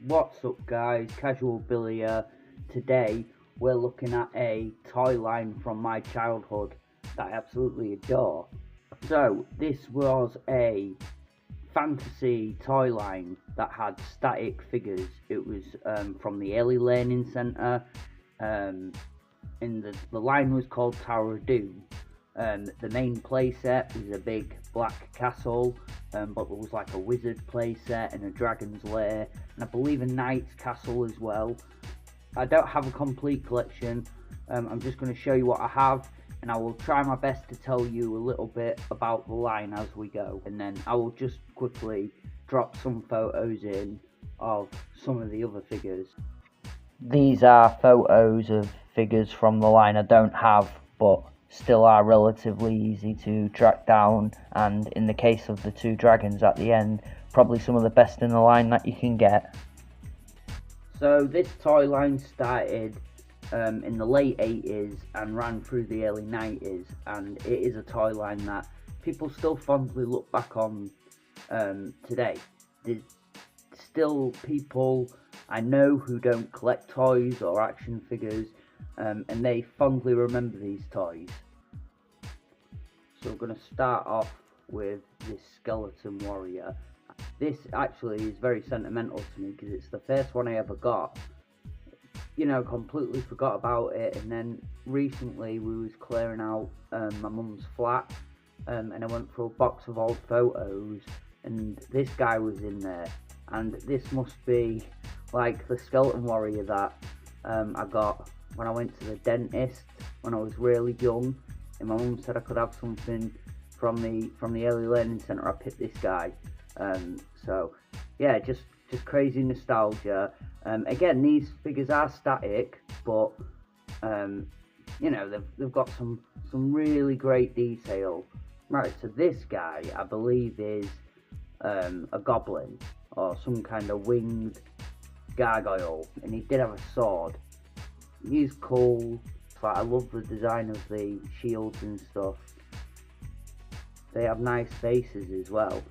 What's up guys, Casual Billy here. Today we're looking at a toy line from my childhood that I absolutely adore. So this was a fantasy toy line that had static figures. It was from the E.L.C Learning Centre, and the line was called Tower of Doom. The main playset is a big black castle, but there was like a wizard playset and a dragon's lair, and I believe a knight's castle as well. I don't have a complete collection. I'm just going to show you what I have, and I will try my best to tell you a little bit about the line as we go, and then I will just quickly drop some photos in of some of the other figures. These are photos of figures from the line I don't have, but still are relatively easy to track down, and in the case of the two dragons at the end, probably some of the best in the line that you can get. So this toy line started in the late 80s and ran through the early 90s, and it is a toy line that people still fondly look back on today. There's still people I know who don't collect toys or action figures, and they fondly remember these toys. So we're going to start off with this skeleton warrior. This actually is very sentimental to me because it's the first one I ever got. You know, completely forgot about it, and then recently we was clearing out my mum's flat, and I went through a box of old photos, and this guy was in there, and this must be like the skeleton warrior that I got when I went to the dentist when I was really young, and my mum said I could have something from the E.L.C Learning Centre. I picked this guy, so yeah, just crazy nostalgia. Again, these figures are static, but you know, they've got some really great detail. Right, so this guy I believe is a goblin or some kind of winged gargoyle, and he did have a sword. He's cool. But I love the design of the shields and stuff. They have nice faces as well.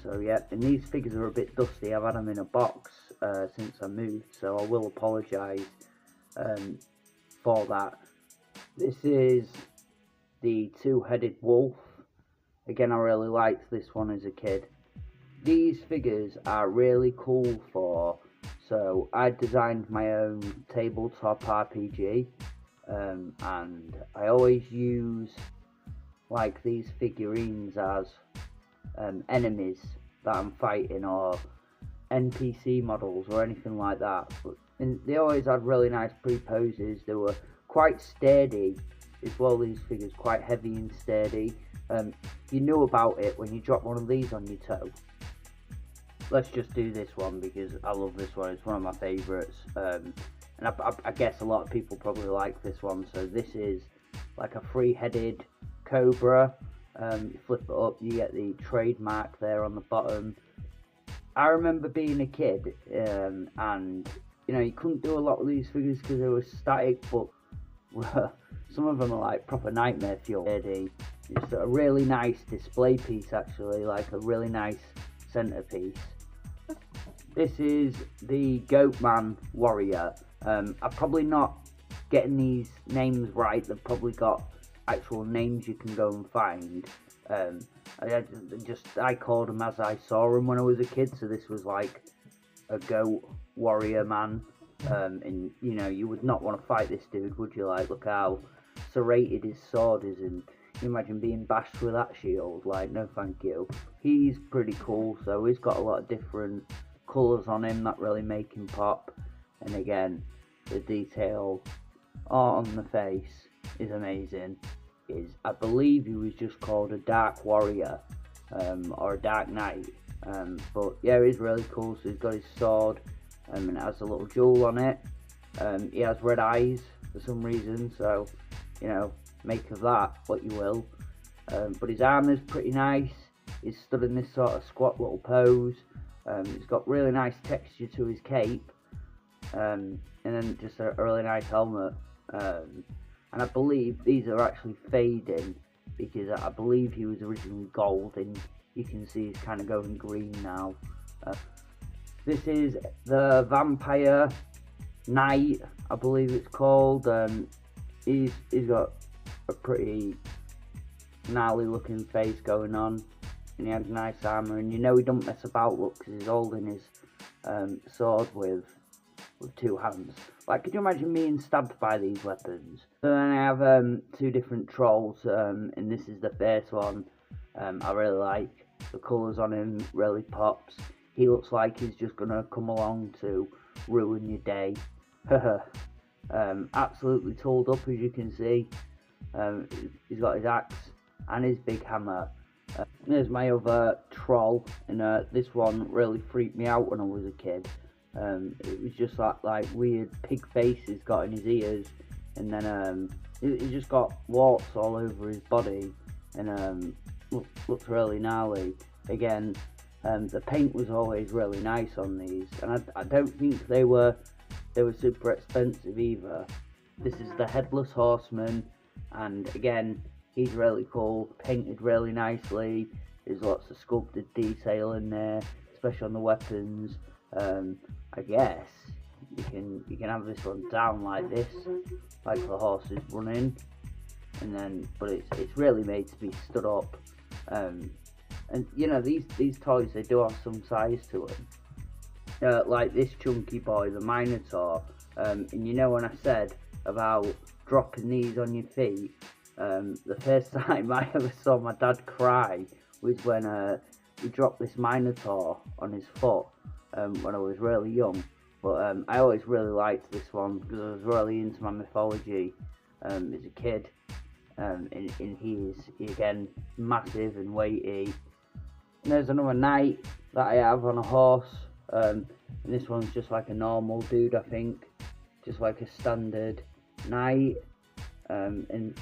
So yeah, and these figures are a bit dusty. I've had them in a box since I moved, so I will apologise for that. This is the two-headed wolf. Again, I really liked this one as a kid. These figures are really cool so I designed my own tabletop RPG, and I always use like these figurines as enemies that I'm fighting, or NPC models or anything like that. And they always had really nice pre-poses. They were quite sturdy as well, these figures, quite heavy and sturdy. You knew about it when you drop one of these on your toe. Let's just do this one because I love this one. It's one of my favourites, and I guess a lot of people probably like this one. So this is like a three-headed cobra. You flip it up, you get the trademark there on the bottom. I remember being a kid, and you know, you couldn't do a lot of these figures because they were static, but some of them are like proper nightmare fuel. It's a really nice display piece, actually, like a really nice centerpiece. This is the Goatman warrior. I'm probably not getting these names right. They've probably got actual names you can go and find. I called them as I saw them when I was a kid. So this was like a goat warrior man, and you know, you would not want to fight this dude, would you? Like, look how serrated his sword is, and you imagine being bashed with that shield. Like, no thank you. He's pretty cool, so he's got a lot of different colours on him that really make him pop, and again, the detail on the face is amazing. I believe he was just called a Dark Warrior, or a Dark Knight, but yeah, he's really cool. So he's got his sword, and it has a little jewel on it. He has red eyes for some reason, so you know, make of that what you will. But his armour's pretty nice. He's stood in this sort of squat little pose. He's got really nice texture to his cape, and then just a really nice helmet. And I believe these are actually fading because I believe he was originally gold, and you can see he's kind of going green now. This is the Vampire Knight, I believe it's called. He's got a pretty gnarly looking face going on, and he has nice armour, and you know he don't mess about, look, because he's holding his sword with two hands. Like, could you imagine being stabbed by these weapons? So then I have two different trolls, and this is the first one. I really like the colours on him, really pops. He looks like he's just gonna come along to ruin your day. Absolutely tooled up, as you can see. He's got his axe and his big hammer. There's my other troll, and this one really freaked me out when I was a kid. It was just like weird pig face he's got in his ears, and then he's just got warts all over his body, and looks really gnarly. Again, the paint was always really nice on these, and I don't think they were super expensive either. This is the Headless Horseman, and again, he's really cool, painted really nicely. There's lots of sculpted detail in there, especially on the weapons. I guess you can have this one down like this, like the horse is running, and then but it's really made to be stood up. And you know, these toys, they do have some size to them. Like this chunky boy, the Minotaur. And you know when I said about dropping these on your feet, the first time I ever saw my dad cry was when he dropped this Minotaur on his foot when I was really young. But I always really liked this one because I was really into my mythology as a kid. And he again massive and weighty. And there's another knight that I have on a horse. And this one's just like a normal dude, I think, just like a standard knight. And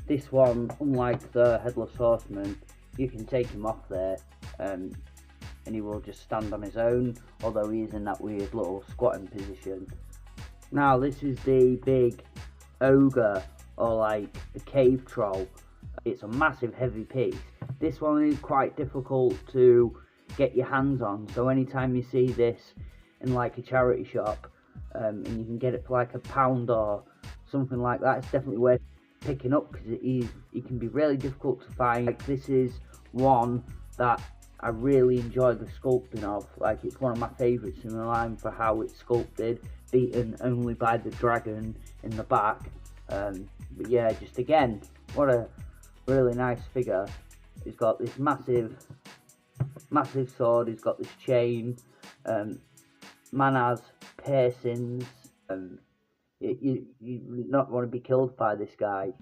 this one, unlike the Headless Horseman, you can take him off there, and he will just stand on his own, although he is in that weird little squatting position. Now this is the big ogre, or like the cave troll. It's a massive heavy piece. This one is quite difficult to get your hands on, so anytime you see this in like a charity shop, and you can get it for like £1 or something like that, it's definitely worth picking up because it can be really difficult to find. Like, this is one that I really enjoy the sculpting of. Like, it's one of my favourites in the line for how it's sculpted, beaten only by the dragon in the back. But yeah, just again, what a really nice figure. He's got this massive sword, he's got this chain, man has piercings, you not want to be killed by this guy.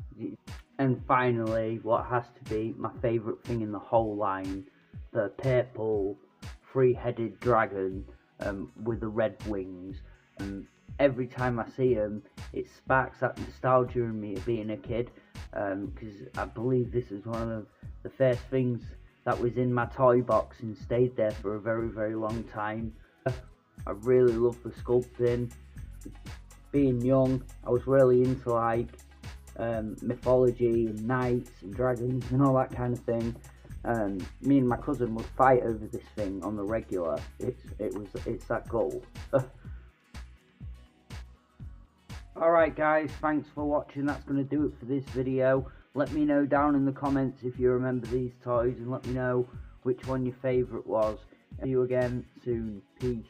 And finally, what has to be my favourite thing in the whole line, the purple three-headed dragon with the red wings. Every time I see him, it sparks that nostalgia in me of being a kid, because I believe this is one of the first things that was in my toy box and stayed there for a very, very long time. I really love the sculpting. Being young, I was really into like mythology and knights and dragons and all that kind of thing. Me and my cousin would fight over this thing on the regular. It's that gold. Alright guys, thanks for watching. That's going to do it for this video. Let me know down in the comments if you remember these toys, and let me know which one your favourite was. See you again soon. Peace.